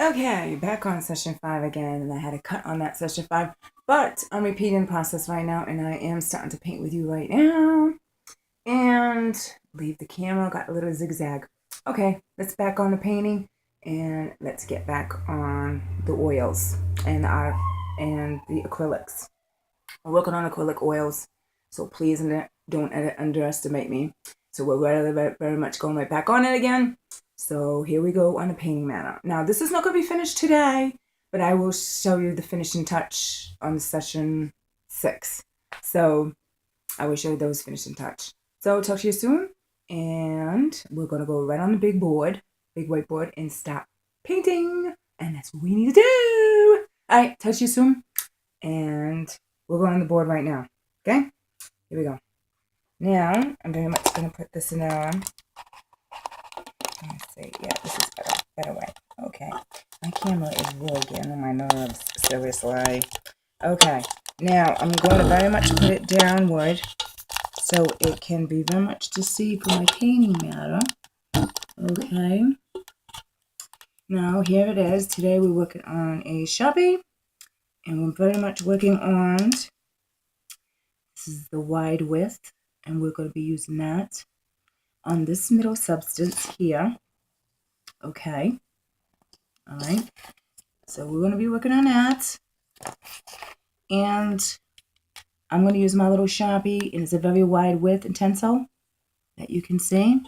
Okay, back on session 5 again, and I had a cut on that session 5, but I'm repeating the process right now, and I am starting to paint with you right now. And leave the camera, got a little zigzag. Okay, let's back on the painting, and let's get back on the oils and the acrylics. I'm working on acrylic oils, so please don't underestimate me. So we're very much going right back on it again. So here we go on the painting matter. Now this is not going to be finished today, but I will show you the finishing touch on session 6. So I will show you those finishing touch. So talk to you soon, and we're going to go right on the big whiteboard, and start painting. And that's what we need to do. All right, talk to you soon, and we'll go on the board right now. Okay, here we go. Now I'm very much going to put this in on. Let's see. Yeah, this is better way. Okay, my camera is really getting on my nerves, seriously. Okay, now I'm going to very much put it downward so it can be very much to see for my painting matter. Okay, now here it is. Today we're working on a Sharpie, and we're very much working on, this is the wide width, and we're going to be using that on this middle substance here. Okay, all right, so we're going to be working on that, and I'm going to use my little Sharpie, and it's a very wide width stencil that you can see.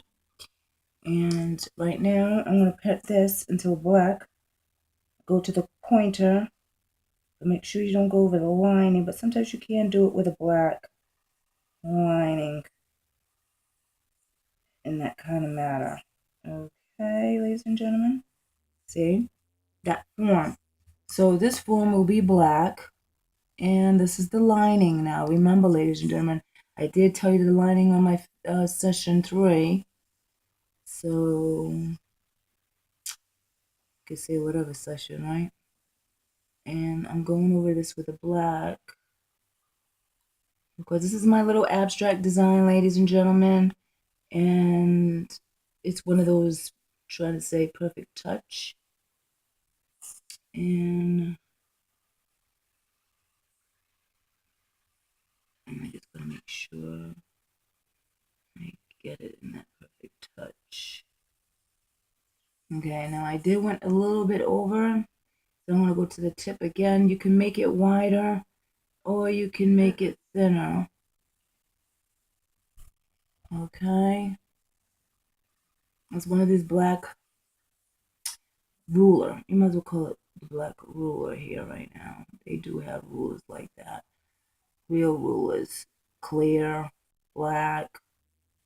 And right now I'm going to put this into black, go to the pointer, but make sure you don't go over the lining, but sometimes you can do it with a black lining in that kind of matter. Okay, ladies and gentlemen, see that form. So this form will be black, and this is the lining. Now remember, ladies and gentlemen, I did tell you the lining on my session 3, so you could say whatever session, right? And I'm going over this with a black, because this is my little abstract design, ladies and gentlemen, and it's one of those, trying to say, perfect touch. And I'm just going to make sure I get it in that perfect touch. Okay, now I did went a little bit over, so I'm going to go to the tip again. You can make it wider, or you can make it thinner. Okay, it's one of these black ruler. You might as well call it the black ruler here right now. They do have rulers like that. Real rulers, clear, black,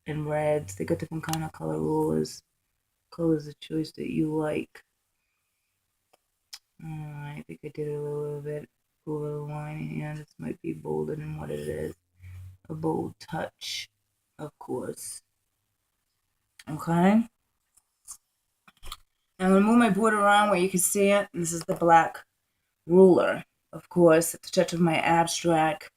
and reds. They got different kind of color rulers. Colors of choice that you like. I think I did a little bit over the line here. This might be bolder than what it is. A bold touch, of course. Okay. Now I'm going to move my board around where you can see it. This is the black ruler, of course, at the touch of my abstract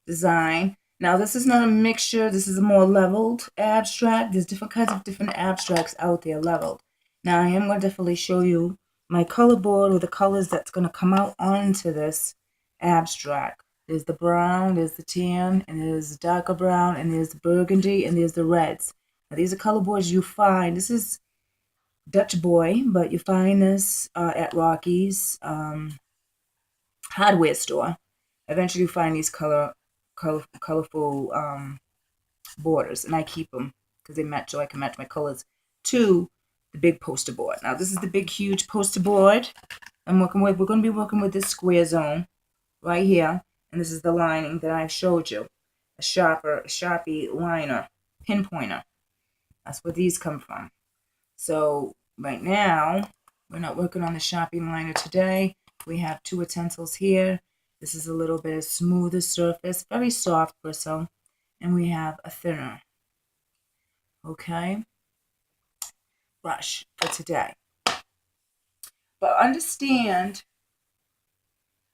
design. Now this is not a mixture, this is a more leveled abstract. There's different kinds of different abstracts out there leveled. Now I am going to definitely show you my color board with the colors that's going to come out onto this abstract. There's the brown, there's the tan, and there's the darker brown, and there's the burgundy, and there's the reds. Now these are color boards you find. This is Dutch Boy, but you find this at Rocky's hardware store. Eventually you find these colorful borders, and I keep them because they match, so I can match my colors to the big poster board. Now this is the big huge poster board I'm working with. We're going to be working with this square zone right here, and this is the lining that I showed you, a Sharpie liner, pinpointer. That's where these come from. So right now we're not working on the Sharpie liner today. We have 2 utensils here. This is a little bit of smoother surface, very soft bristle, and we have a thinner, okay, brush for today. But understand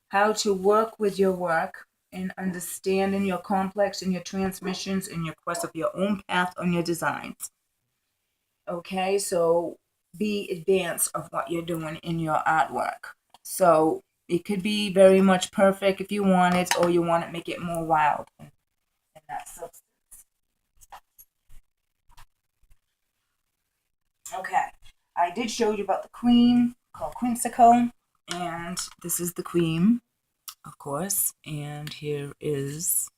how to work with your work, and understanding your complex and your transmissions and your quest of your own path on your designs. Okay, so be advanced of what you're doing in your artwork. So it could be very much perfect if you want it, or you want to make it more wild in that substance. Okay, I did show you about the cream called Quinsicle, and this is the cream, of course, and here is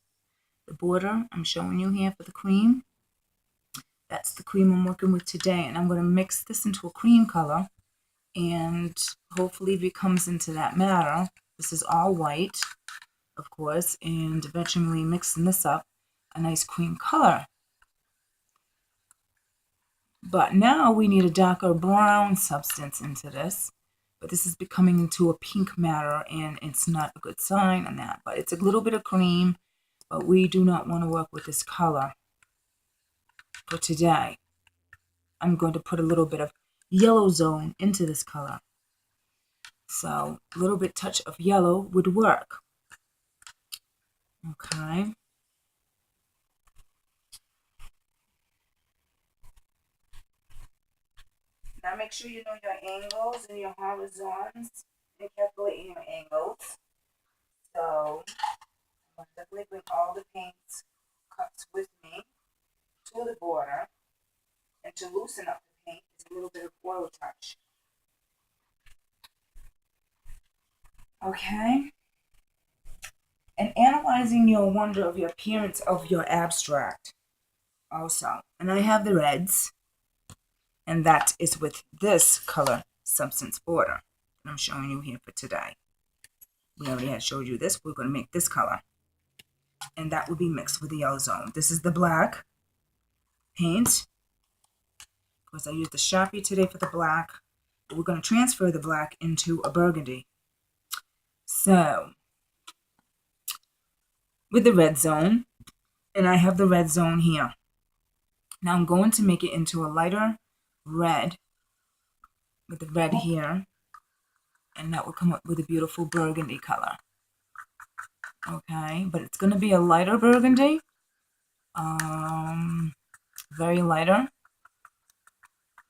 the border I'm showing you here for the cream. That's the cream I'm working with today, and I'm going to mix this into a cream color, and hopefully if it comes into that matter, this is all white, of course, and eventually mixing this up, a nice cream color. But now we need a darker brown substance into this, but this is becoming into a pink matter, and it's not a good sign on that, but it's a little bit of cream, but we do not want to work with this color for today. I'm going to put a little bit of yellow zone into this color. So a little bit touch of yellow would work. Okay. Now make sure you know your angles and your horizontals and calculate your angles. So I'm going to definitely bring all the paint cups with me to the border. And to loosen up the paint is a little bit of oil touch. Okay. And analyzing your wonder of your appearance of your abstract also. And I have the reds, and that is with this color substance border that I'm showing you here for today. We already had showed you this. We're going to make this color, and that will be mixed with the yellow zone. This is the black paint. Of course, I used the Sharpie today for the black, but we're going to transfer the black into a burgundy. So with the red zone, and I have the red zone here. Now I'm going to make it into a lighter red with the red here, and that will come up with a beautiful burgundy color. Okay, but it's going to be a lighter burgundy, very lighter,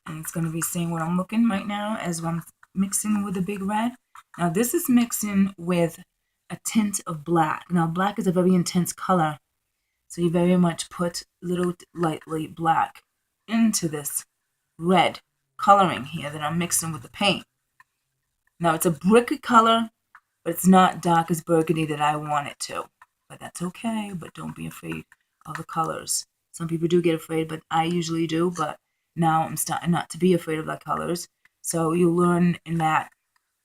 and it's going to be seeing what I'm looking right now as I'm mixing with the big red. Now this is mixing with a tint of black. Now black is a very intense color, so you very much put little lightly black into this red coloring here that I'm mixing with the paint. Now it's a bricky color, but it's not dark as burgundy that I want it to. But that's okay, but don't be afraid of the colors. Some people do get afraid, but I usually do, but now I'm starting not to be afraid of the colors. So you learn in that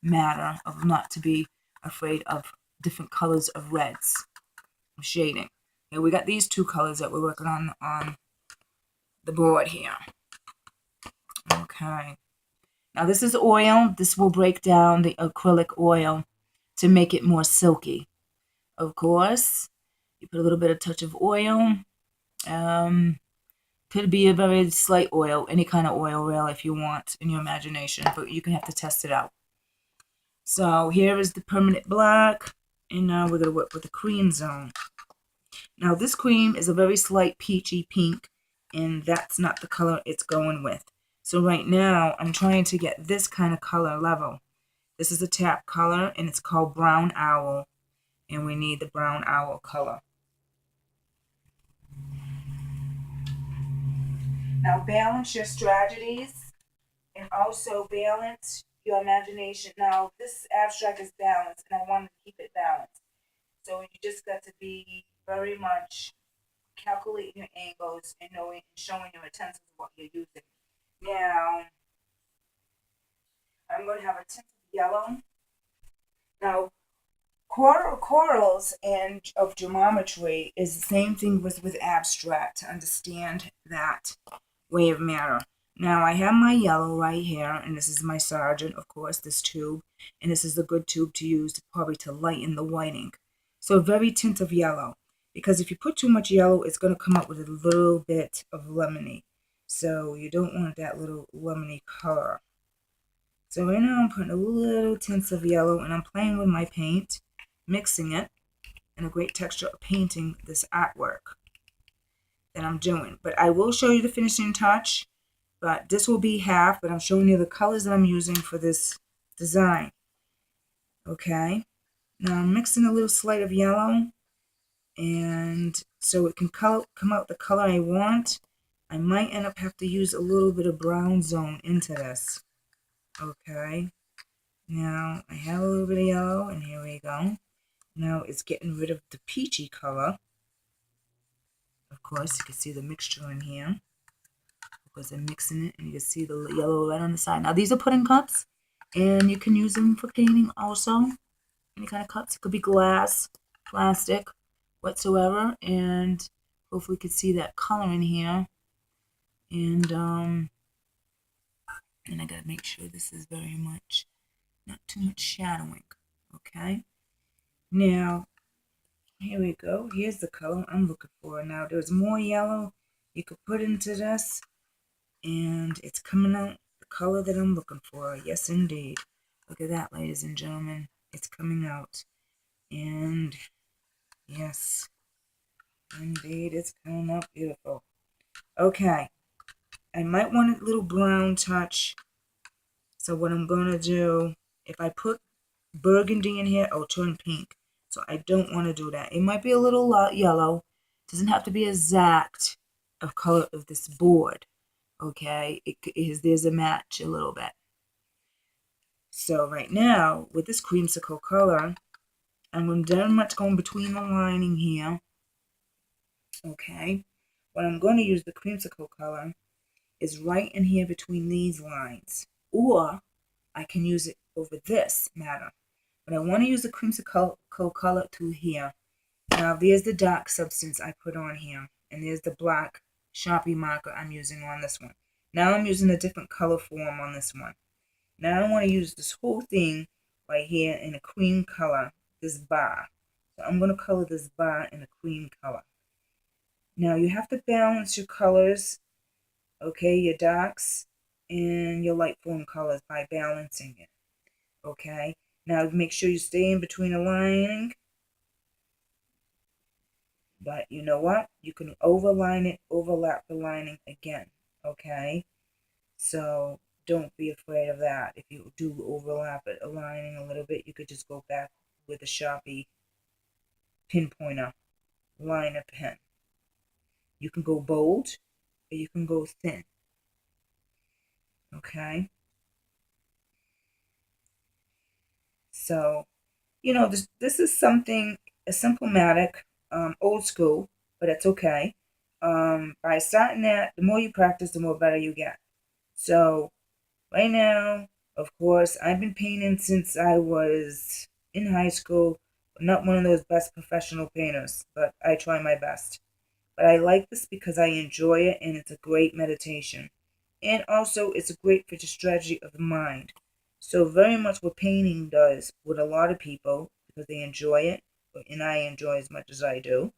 matter of not to be afraid of different colors of reds, of shading. Okay, we got these two colors that we're working on the board here. Okay. Now this is oil. This will break down the acrylic oil to make it more silky. Of course, you put a little bit of touch of oil. Could be a very slight oil, any kind of oil really if you want in your imagination, but you can have to test it out. So here is the permanent black, and now we're going to work with the cream zone. Now this cream is a very slight peachy pink, and that's not the color it's going with. So right now I'm trying to get this kind of color level. This is a tap color, and it's called Brown Owl, and we need the Brown Owl color. Now balance your strategies and also balance your imagination. Now this abstract is balanced, and I want to keep it balanced. So you just got to be very much calculating your angles and knowing and showing your intensity of what you're using. Now I'm going to have a tint of yellow. Now corals and of geometry is the same thing with abstract, to understand that way of matter. Now I have my yellow right here, and this is my Sargent, of course, this tube, and this is a good tube to use probably to lighten the whiting. So very tint of yellow, because if you put too much yellow, it's going to come up with a little bit of lemony. So you don't want that little lemony color. So right now I'm putting a little tints of yellow, and I'm playing with my paint, mixing it, and a great texture of painting this artwork that I'm doing. But I will show you the finishing touch But this will be half, but I'm showing you the colors that I'm using for this design. Okay, now I'm mixing a little slight of yellow, and so it can come out the color I want. I might end up have to use a little bit of brown zone into this. Okay, now I have a little bit of yellow, and here we go. Now it's getting rid of the peachy color. Of course, you can see the mixture in here because I'm mixing it, and you can see the yellow right on the side. Now these are pudding cups, and you can use them for painting also. Any kind of cups. It could be glass, plastic, whatsoever, and hopefully you can see that color in here. And I gotta make sure this is very much, not too much shadowing. Okay. Now here we go. Here's the color I'm looking for. Now there's more yellow you could put into this, and it's coming out the color that I'm looking for. Yes, indeed. Look at that, ladies and gentlemen. It's coming out. And yes, indeed, it's coming out beautiful. Okay. I might want a little brown touch. So what I'm going to do, if I put burgundy in here, it'll turn pink. So I don't want to do that. It might be a little yellow. It doesn't have to be exact of color of this board. Okay, there's a match a little bit. So right now, with this creamsicle color, I'm very much going between the lining here. Okay, what I'm going to use the creamsicle color is right in here between these lines. Or I can use it over this matter. But I want to use the creamsicle color to here. Now there's the dark substance I put on here. And there's the black Sharpie marker I'm using on this one. Now I'm using a different color form on this one. Now I want to use this whole thing right here in a cream color, this bar. So I'm going to color this bar in a cream color. Now you have to balance your colors, okay, your darks and your light form colors by balancing it. Okay, now make sure you stay in between the lining. But you know what? You can overline it, overlap the lining again. Okay, so don't be afraid of that. If you do overlap it, a lining a little bit, you could just go back with a Sharpie pinpointer liner pen. You can go bold or you can go thin. Okay, so you know this is something a simplematic, old school, but it's okay. By starting that, the more you practice, the more better you get. So right now, of course, I've been painting since I was in high school. Not one of those best professional painters, but I try my best. But I like this because I enjoy it, and it's a great meditation. And also, it's a great for the strategy of the mind. So very much what painting does with a lot of people, because they enjoy it, and I enjoy as much as I do,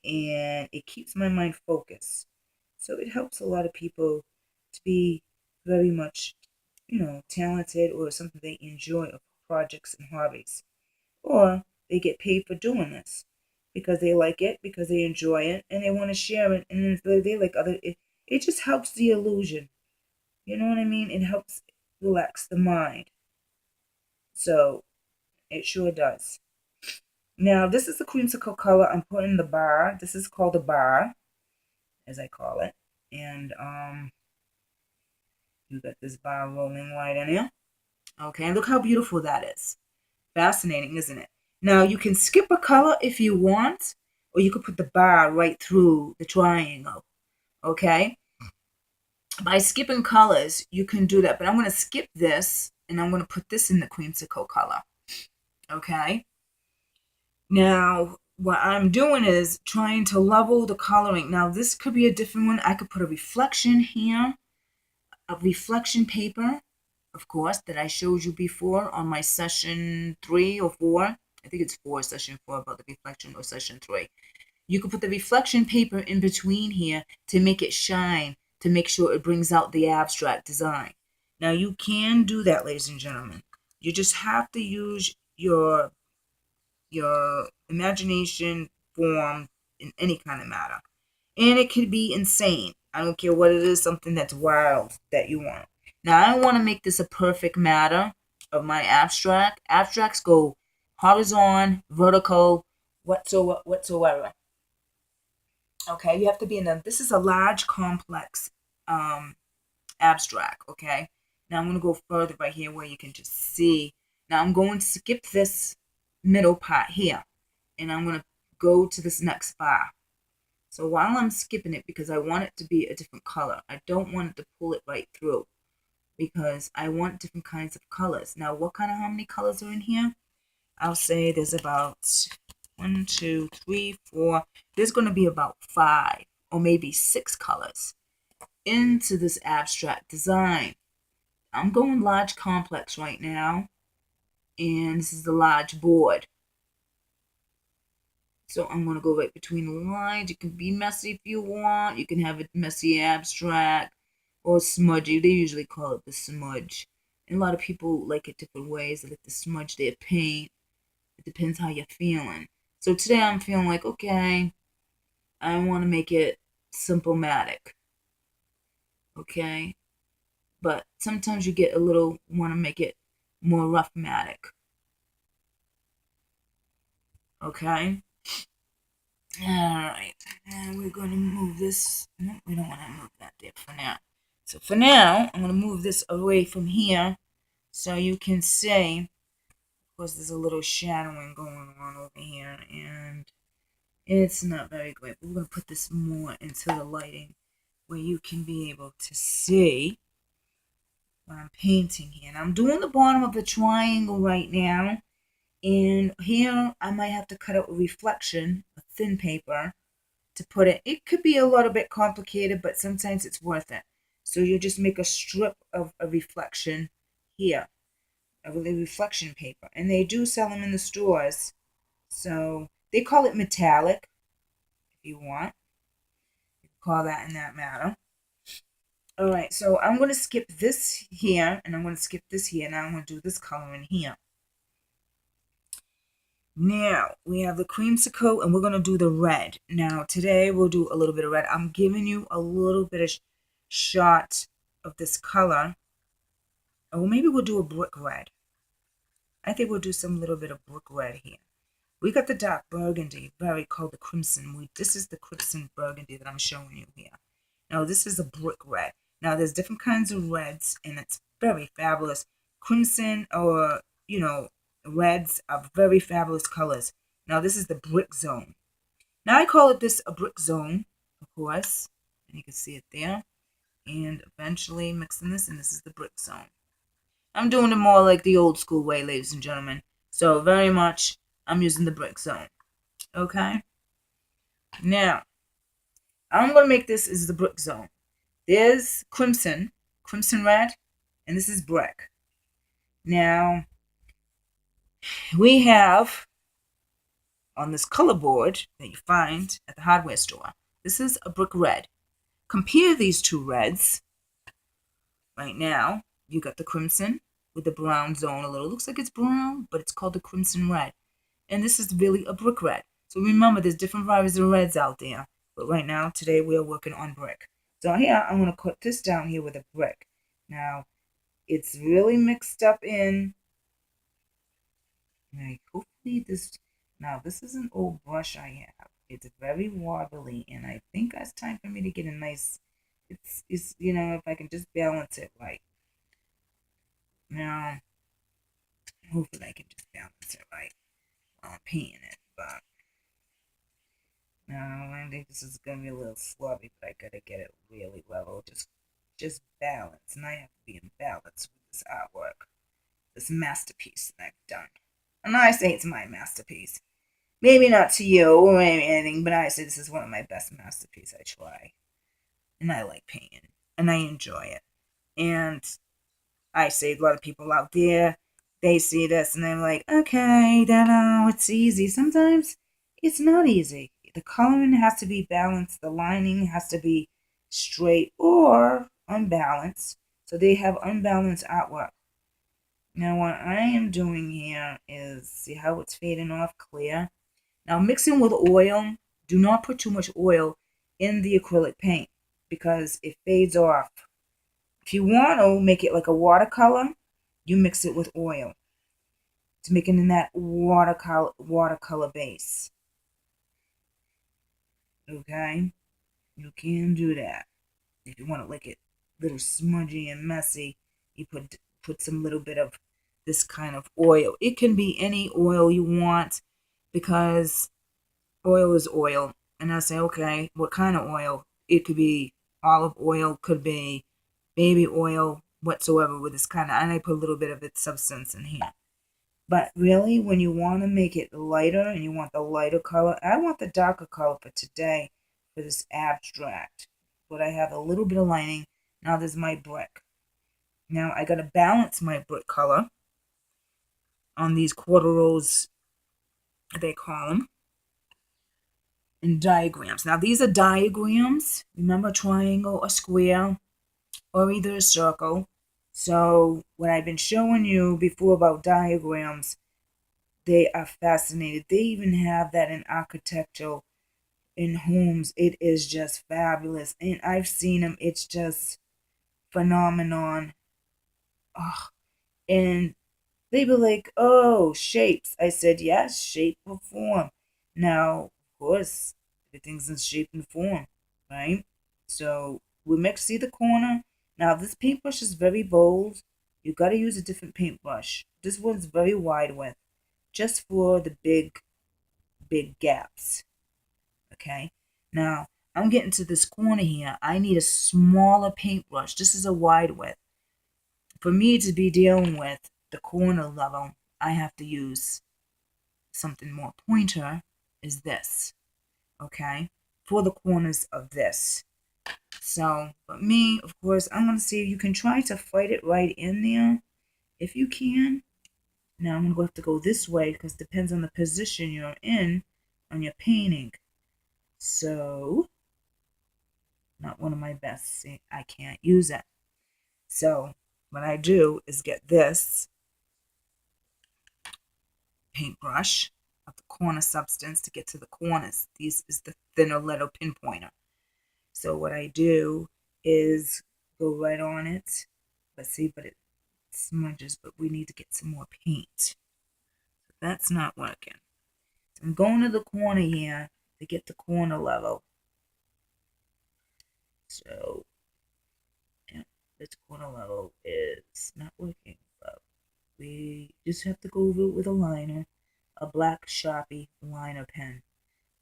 and it keeps my mind focused. So it helps a lot of people to be very much, talented or something they enjoy of projects and hobbies. Or they get paid for doing this because they like it, because they enjoy it, and they want to share it, and they like it just helps the illusion. You know what I mean? It helps relax the mind. So it sure does. Now, this is the creamsicle color I'm putting in the bar. This is called a bar, as I call it. And you got this bar rolling right in here. Okay, look how beautiful that is. Fascinating, isn't it? Now, you can skip a color if you want, or you could put the bar right through the triangle. Okay? By skipping colors, you can do that. But I'm going to skip this, and I'm going to put this in the creamsicle color. Okay? Now, what I'm doing is trying to level the coloring. Now, this could be a different one. I could put a reflection here, a reflection paper, of course, that I showed you before on my session 3 or 4. I think it's 4, session 4 about the reflection, or session 3. You can put the reflection paper in between here to make it shine, to make sure it brings out the abstract design. Now, you can do that, ladies and gentlemen. You just have to use your imagination form in any kind of matter. And it could be insane. I don't care what it is, something that's wild that you want. Now, I don't want to make this a perfect matter of my abstract. Abstracts go horizontal, vertical, whatsoever. Okay, you have to be in a, this is a large, complex abstract, okay? Now I'm going to go further right here where you can just see. Now I'm going to skip this middle part here, and I'm going to go to this next bar. So while I'm skipping it, because I want it to be a different color, I don't want it to pull it right through, because I want different kinds of colors. Now, how many colors are in here? I'll say there's about 1, 2, 3, 4. There's going to be about 5 or maybe 6 colors into this abstract design. I'm going large complex right now, and this is the large board. So I'm going to go right between the lines. You can be messy if you want. You can have a messy abstract or smudgy. They usually call it the smudge. And a lot of people like it different ways. They like to smudge their paint. It depends how you're feeling. So today I'm feeling like, okay, I want to make it simple-matic. Okay? But sometimes you get a little, want to make it more rough-matic. Okay? Alright, and we're going to move this. No, we don't want to move that there for now. So for now, I'm going to move this away from here so you can see. Of course, there's a little shadowing going on over here, and it's not very great. We're going to put this more into the lighting where you can be able to see what I'm painting here. And I'm doing the bottom of the triangle right now. And here I might have to cut out a reflection, a thin paper, to put it. It could be a little bit complicated, but sometimes it's worth it. So you just make a strip of a reflection here, of a reflection paper. And they do sell them in the stores. So they call it metallic, if you want. You can call that in that matter. Alright, so I'm going to skip this here, and I'm going to skip this here. Now I'm going to do this color in here. Now, we have the creamsicle, and we're going to do the red. Now, today we'll do a little bit of red. I'm giving you a little bit of shot of this color. Or maybe we'll do a brick red. I think we'll do some little bit of brick red here. We got the dark burgundy, very called the crimson. This is the crimson burgundy that I'm showing you here. Now, this is a brick red. Now, there's different kinds of reds, and it's very fabulous. Crimson or, reds are very fabulous colors. Now, this is the brick zone. Now, I call it this a brick zone, of course. And you can see it there. And eventually mixing this, and this is the brick zone. I'm doing it more like the old school way, ladies and gentlemen. So, very much, I'm using the brick zone. Okay? Now, I'm going to make this as the brick zone. There's crimson red, and this is brick. Now, we have on this color board that you find at the hardware store, this is a brick red. Compare these two reds. Right now, you got the crimson with the brown zone a little. Looks like it's brown, but it's called the crimson red. And this is really a brick red. So remember, there's different varieties of reds out there. But right now, today, we are working on brick. So here, I'm going to cut this down here with a brick. Now, it's really mixed up in. Like, hopefully now this is an old brush I have. It's very wobbly, and I think it's time for me to get a nice, it's if I can just balance it right. Now, hopefully I can just balance it right while I'm painting it, but. Now, I think this is going to be a little sloppy, but I gotta get it really level. Just balance. And I have to be in balance with this artwork. This masterpiece that I've done. And I say it's my masterpiece. Maybe not to you or anything, but I say this is one of my best masterpieces I try. And I like painting. And I enjoy it. And I say a lot of people out there, they see this and they're like, okay, it's easy. Sometimes it's not easy. The coloring has to be balanced. The lining has to be straight or unbalanced. So they have unbalanced artwork. Now what I am doing here is, see how it's fading off clear? Now mixing with oil, do not put too much oil in the acrylic paint. because it fades off. If you want to make it like a watercolor, you mix it with oil to make it in that watercolor base. Okay? You can do that. If you want to like it a little smudgy and messy, you put some little bit of this kind of oil. It can be any oil you want because oil is oil. And I say, okay, what kind of oil? It could be olive oil, could be baby oil, whatsoever with this kind of, and I put a little bit of its substance in here. But really, when you want to make it lighter and you want the lighter color, I want the darker color for today for this abstract. But I have a little bit of lining. Now there's my brick. Now I got to balance my brick color on these quarteros, they call them, in diagrams. Now these are diagrams. Remember, a triangle, a square, or either a circle. So what I've been showing you before about diagrams, they are fascinated. They even have that in architectural, in homes. It is just fabulous. And I've seen them. It's just phenomenon. Oh, and they were like, oh, shapes. I said, yes, shape or form. Now, of course, everything's in shape and form, right? So we see the corner. Now, this paintbrush is very bold. You got to use a different paintbrush. This one's very wide width, just for the big gaps. Okay. Now, I'm getting to this corner here. I need a smaller paintbrush. This is a wide width. For me to be dealing with the corner level, I have to use something more pointer, is this. Okay. For the corners of this. So, but me, of course, I'm going to see if you can try to fight it right in there. If you can. Now, I'm going to have to go this way because it depends on the position you're in on your painting. So, not one of my best. See, I can't use it. So, what I do is get this paintbrush of the corner substance to get to the corners. This is the thinner little pinpointer. So what I do is go right on it. Let's see, but it smudges, but we need to get some more paint. That's not working. So I'm going to the corner here to get the corner level. So yeah, this corner level is not working, but we just have to go over it with a liner, a black Sharpie liner pen.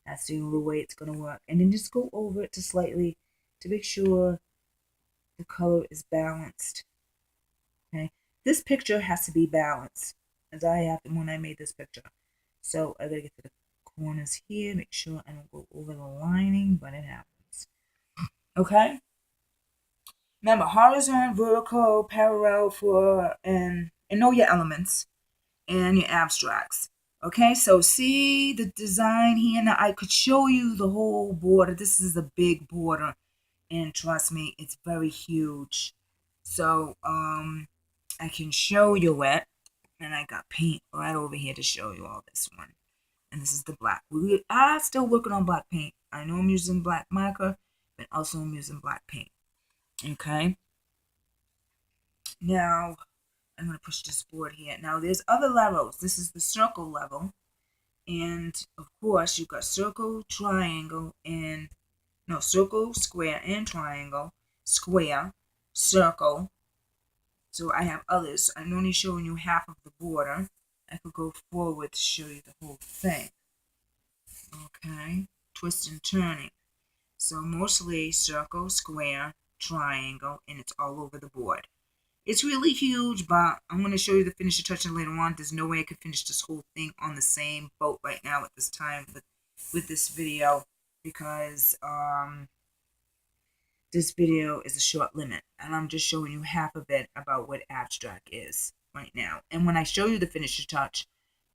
That's the only way it's going to work. And then just go over it to make sure the color is balanced. Okay, this picture has to be balanced, as I have when I made this picture. So I gotta get to the corners here, make sure I don't go over the lining, but it happens. Okay. Remember, horizontal, vertical, parallel for and know your elements and your abstracts. Okay, so see the design here. Now I could show you the whole border. This is a big border, and trust me, it's very huge. So I can show you it, and I got paint right over here to show you all this one. And this is the black. We are still working on black paint. I know I'm using black marker, but also I'm using black paint. Okay. Now I'm going to push this board here. Now there's other levels. This is the circle level. And of course you've got circle, triangle, and no, circle, square, and triangle, square, circle. So I have others. I'm only showing you half of the border. I could go forward to show you the whole thing. Okay, twist and turning. So mostly circle, square, triangle, and it's all over the board. It's really huge, but I'm going to show you the finished touching later on. There's no way I could finish this whole thing on the same boat right now at this time with this video, because this video is a short limit, and I'm just showing you half of it about what abstract is right now. And when I show you the finished touch,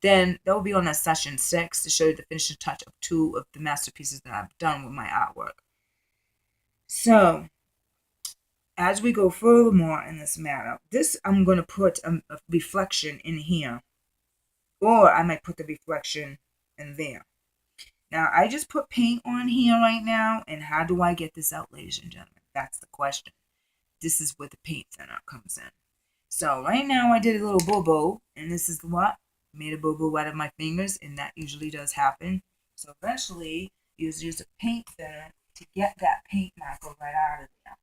then that will be on a session 6 to show you the finished touch of 2 of the masterpieces that I've done with my artwork. So as we go furthermore in this matter, this I'm going to put a reflection in here, or I might put the reflection in there. Now I just put paint on here right now, and how do I get this out, ladies and gentlemen? That's the question. This is where the paint thinner comes in. So right now I did a little boo-boo, and this is what? Made a boo-boo out of my fingers, and that usually does happen. So eventually, you use a paint thinner to get that paint marker right out of there.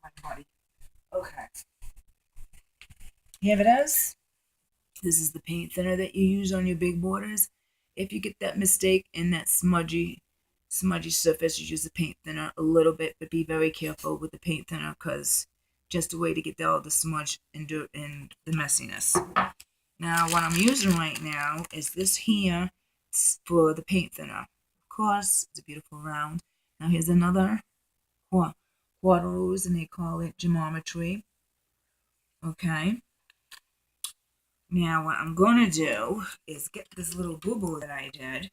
My body. Okay. Here it is. This is the paint thinner that you use on your big borders. If you get that mistake in that smudgy surface, you use the paint thinner a little bit, but be very careful with the paint thinner because just a way to get all the smudge and dirt and the messiness. Now, what I'm using right now is this here for the paint thinner. Of course, it's a beautiful round. Now, here's another quarters, and they call it geometry. Okay. Now, what I'm going to do is get this little boo-boo that I did,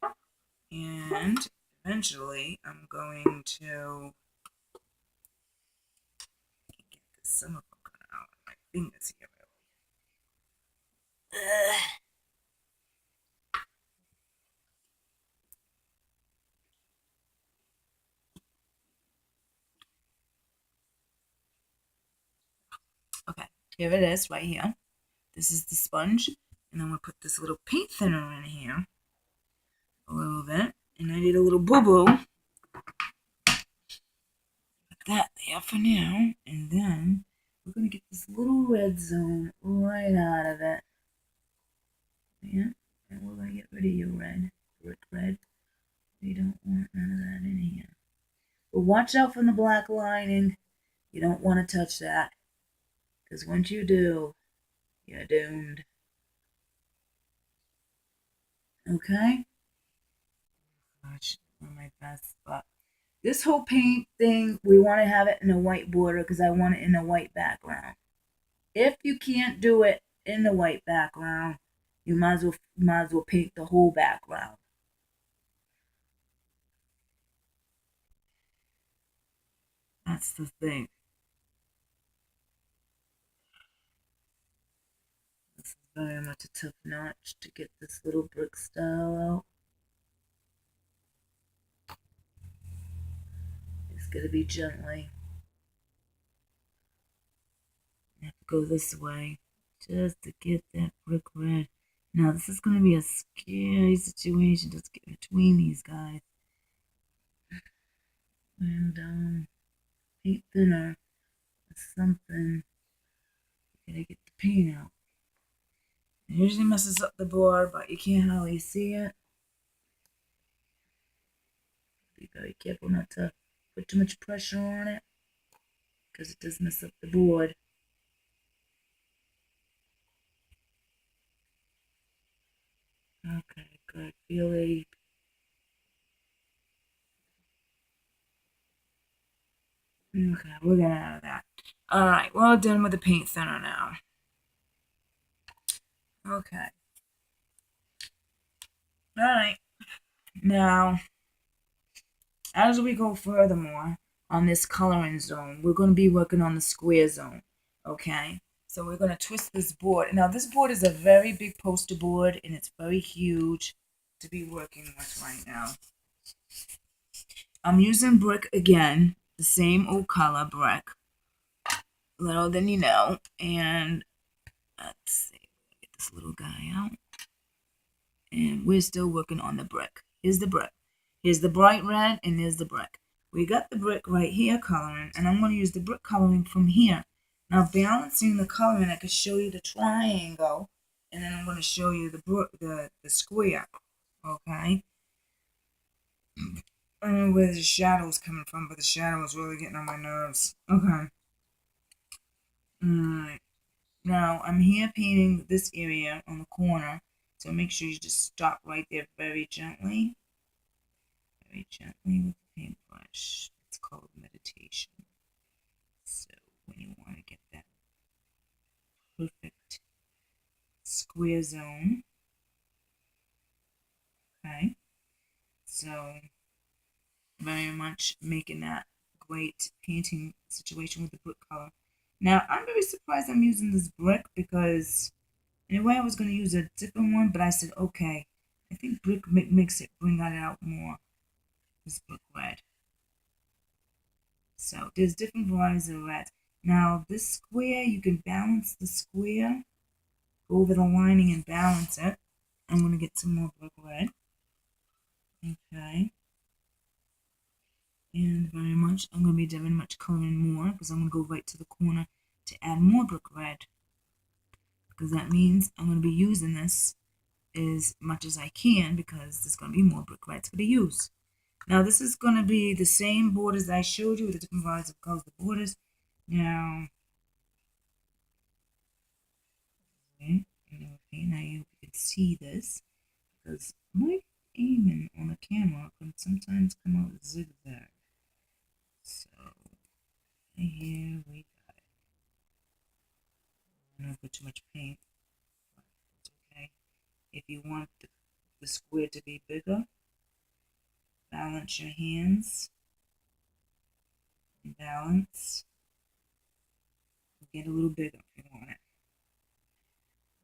and eventually I'm going to get some of them out of my fingers here. Okay, here it is right here. This is the sponge, and I'm going to put this little paint thinner in here a little bit, and I did a little boo-boo. Put that there for now, and then we're going to get this little red zone right out of it. Yeah, and we're going to get rid of your red, brick red. We don't want none of that in here. But watch out for the black lining. You don't want to touch that, because once you do, you're doomed. Okay? Gosh, I'm my best, but this whole paint thing, we want to have it in a white border because I want it in a white background. If you can't do it in the white background, you might as well paint the whole background. That's the thing. This is very much a tough notch to get this little brick style out. It's going to be gently. I have to go this way just to get that brick red. Now, this is going to be a scary situation just to get between these guys. And paint thinner is something. You gotta get the paint out. It usually messes up the board, but you can't hardly see it. Be very careful not to put too much pressure on it because it does mess up the board. Okay, good. Feel a okay, we're getting out of that. Alright, we're all done with the paint thinner now. Okay. Alright. Now, as we go furthermore on this coloring zone, we're going to be working on the square zone. Okay? So we're going to twist this board. Now, this board is a very big poster board, and it's very huge to be working with right now. I'm using brick again, the same old color brick, little than you know, and let's see, get this little guy out, and we're still working on the brick. Here's the brick. Here's the bright red, and there's the brick. We got the brick right here coloring, and I'm going to use the brick coloring from here. Now, balancing the coloring, I could show you the triangle, and then I'm going to show you the square, okay? I don't know where the shadow's coming from, but the shadow is really getting on my nerves. Okay. Alright. Now, I'm here painting this area on the corner, so make sure you just stop right there very gently. Very gently with the paintbrush. It's called meditation. So, when you want to get that perfect square zone, okay? So, very much making that great painting situation with the brick color. Now, I'm very surprised I'm using this brick because Anyway, I was going to use a different one, but I said, okay, I think brick makes it bring that out more, this brick red. So there's different varieties of red. Now this square, you can balance the square, go over the lining and balance it. I'm going to get some more brick red. Okay. And I'm going to be very much coloring more because I'm going to go right to the corner to add more brick red. Because that means I'm going to be using this as much as I can because there's going to be more brick reds to use. Now this is going to be the same borders I showed you with the different varieties of colors, the borders. Now, okay, now you can see this because my aiming on the camera can sometimes come out zigzag. So here we got it. I don't put too much paint, but it's okay. If you want the square to be bigger, balance your hands. Balance. Get a little bigger if you want it.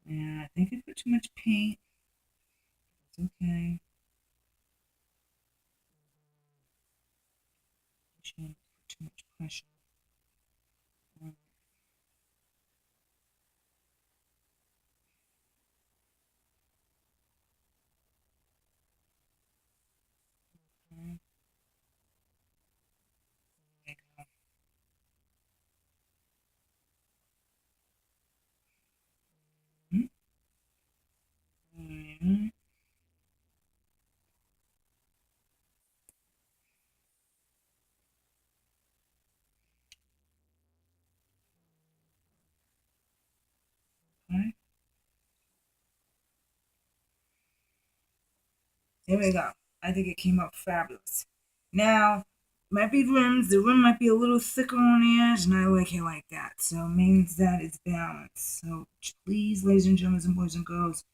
And I think I put too much paint. It's okay. I shouldn't put too much pressure. Okay. There we go. Mm-hmm. Okay. There we go. I think it came out fabulous. Now, might be rims. The rim might be a little thicker on the edge, and I like it like that. So it means that it's balanced. So please, ladies and gentlemen, and boys and girls,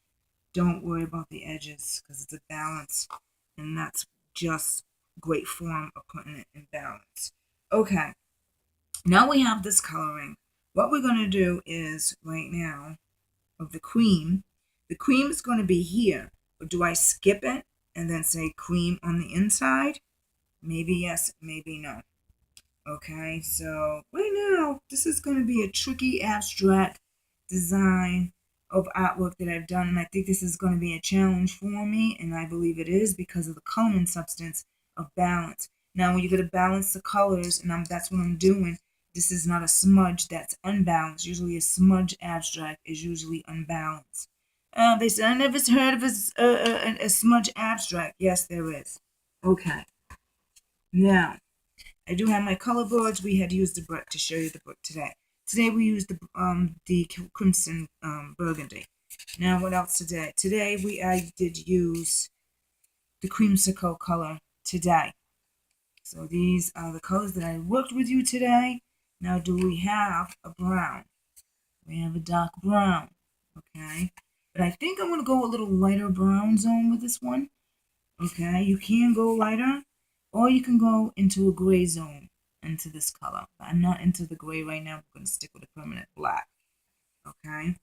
don't worry about the edges because it's a balance, and that's just great form of putting it in balance. Okay, now we have this coloring. What we're going to do is right now of the cream is going to be here, but do I skip it and then say cream on the inside? Maybe yes, maybe no. Okay, so right now this is going to be a tricky abstract design of artwork that I've done, and I think this is going to be a challenge for me, and I believe it is because of the coloring substance of balance. Now when you're going to balance the colors, and that's what I'm doing, this is not a smudge that's unbalanced. Usually a smudge abstract is usually unbalanced. They said, I never heard of a smudge abstract. Yes, there is. Okay. Now, I do have my color boards. We had used the brick to show you the brick today. Today we used the crimson burgundy. Now what else today? Today I did use the creamsicle color today. So these are the colors that I worked with you today. Now do we have a brown? We have a dark brown. Okay. But I think I'm going to go a little lighter brown zone with this one. Okay. You can go lighter or you can go into a gray zone into this color. I'm not into the gray right now. I'm going to stick with a permanent black. Okay.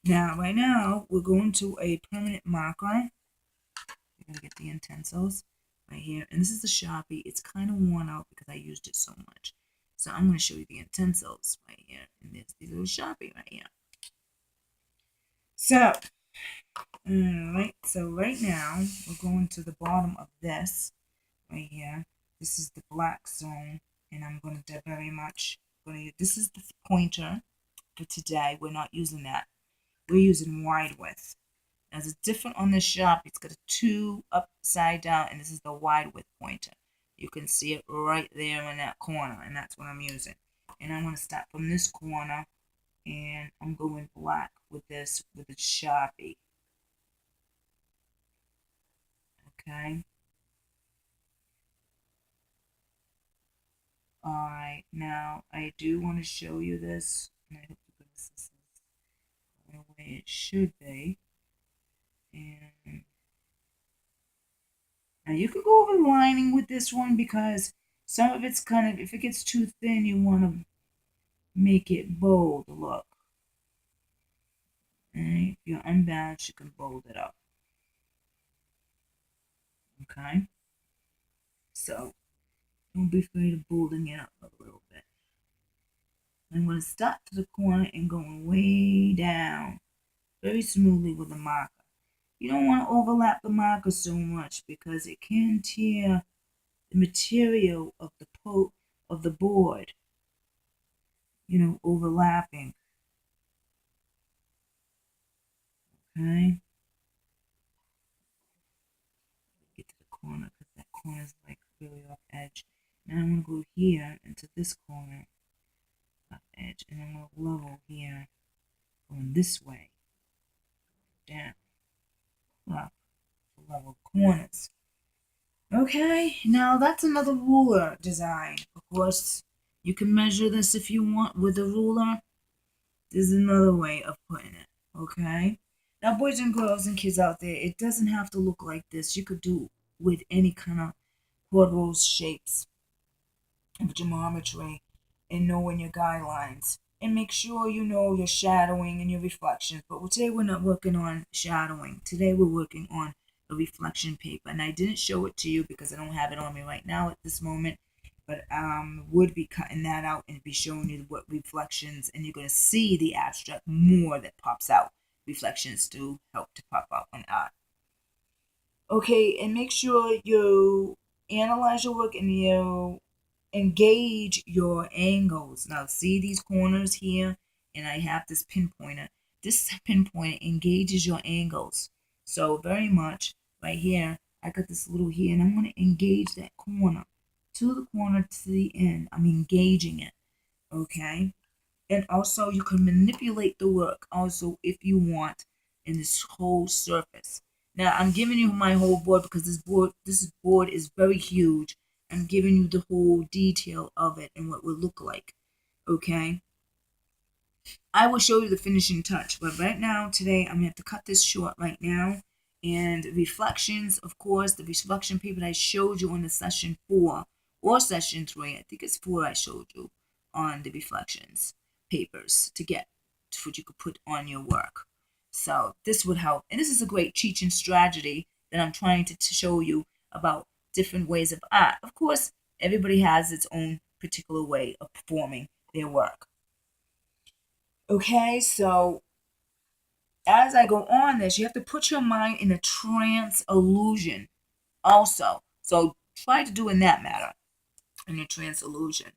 Now, right now, we're going to a permanent marker. We're going to get the utensils right here. And this is the Sharpie. It's kind of worn out because I used it so much. So I'm going to show you the utensils right here. And there's the little Sharpie right here. So, alright. So right now, we're going to the bottom of this right here. This is the black zone. And I'm going to do very much. This is the pointer for today. We're not using that. We're using wide width. Now it's different on this Sharpie. It's got a 2 upside down, and this is the wide width pointer. You can see it right there in that corner, and that's what I'm using. And I'm going to start from this corner, and I'm going black with this, with the Sharpie. Okay. Alright, now I do want to show you this, and I hope this is the way it should be. And now you could go over lining with this one because some of it's kind of, if it gets too thin, you want to make it bold look. And if you're unbalanced, you can bold it up. Okay? So, don't be afraid of bolding it up a little bit. I'm going to start to the corner and going way down very smoothly with the marker. You don't want to overlap the marker so much because it can tear the material of the board, overlapping. Okay? Get to the corner because that corner is like really off edge. Now I'm going to go here into this corner off edge, and I'm going to level here going this way down up to level corners. Okay, now that's another ruler design. Of course, you can measure this if you want with a ruler. There's another way of putting it, okay? Now, boys and girls and kids out there, it doesn't have to look like this. You could do with any kind of quadrose shapes of geometry and knowing your guidelines. And make sure you know your shadowing and your reflections. But today we're not working on shadowing. Today we're working on the reflection paper. And I didn't show it to you because I don't have it on me right now at this moment. But would be cutting that out and be showing you what reflections, and you're going to see the abstract more that pops out. Reflections do help to pop out on art. Okay, and make sure you analyze your work and you engage your angles. Now, see these corners here, and I have this pinpointer. This pinpointer engages your angles. So very much right here, I got this little here, and I'm going to engage that corner to the corner to the end. I'm engaging it, okay? And also, you can manipulate the work also if you want in this whole surface. Now, I'm giving you my whole board because this board is very huge. I'm giving you the whole detail of it and what it would look like. Okay? I will show you the finishing touch, but right now, today, I'm going to have to cut this short right now. And reflections, of course, the reflection paper that I showed you on the session 4 or session 3, I think it's 4 I showed you on the reflections papers to get to what you could put on your work. So this would help. And this is a great teaching strategy that I'm trying to show you about different ways of art. Of course, everybody has its own particular way of performing their work. Okay, so as I go on this, you have to put your mind in a trance illusion also. So try to do in that matter, in your trance illusion.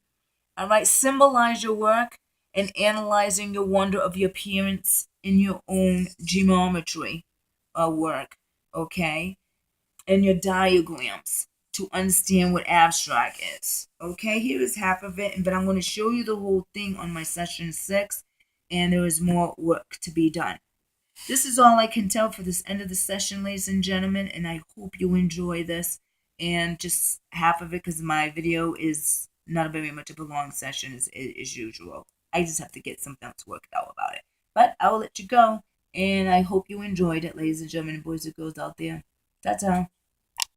All right, symbolize your work and analyzing your wonder of your appearance in your own geometry work, okay? And your diagrams to understand what abstract is. Okay, here is half of it, but I'm going to show you the whole thing on my session 6, and there is more work to be done. This is all I can tell for this end of the session, ladies and gentlemen, and I hope you enjoy this. And just half of it, because my video is not very much of a long session as usual. I just have to get something else worked out about it. But I will let you go, and I hope you enjoyed it, ladies and gentlemen, boys and girls out there. Ta-ta.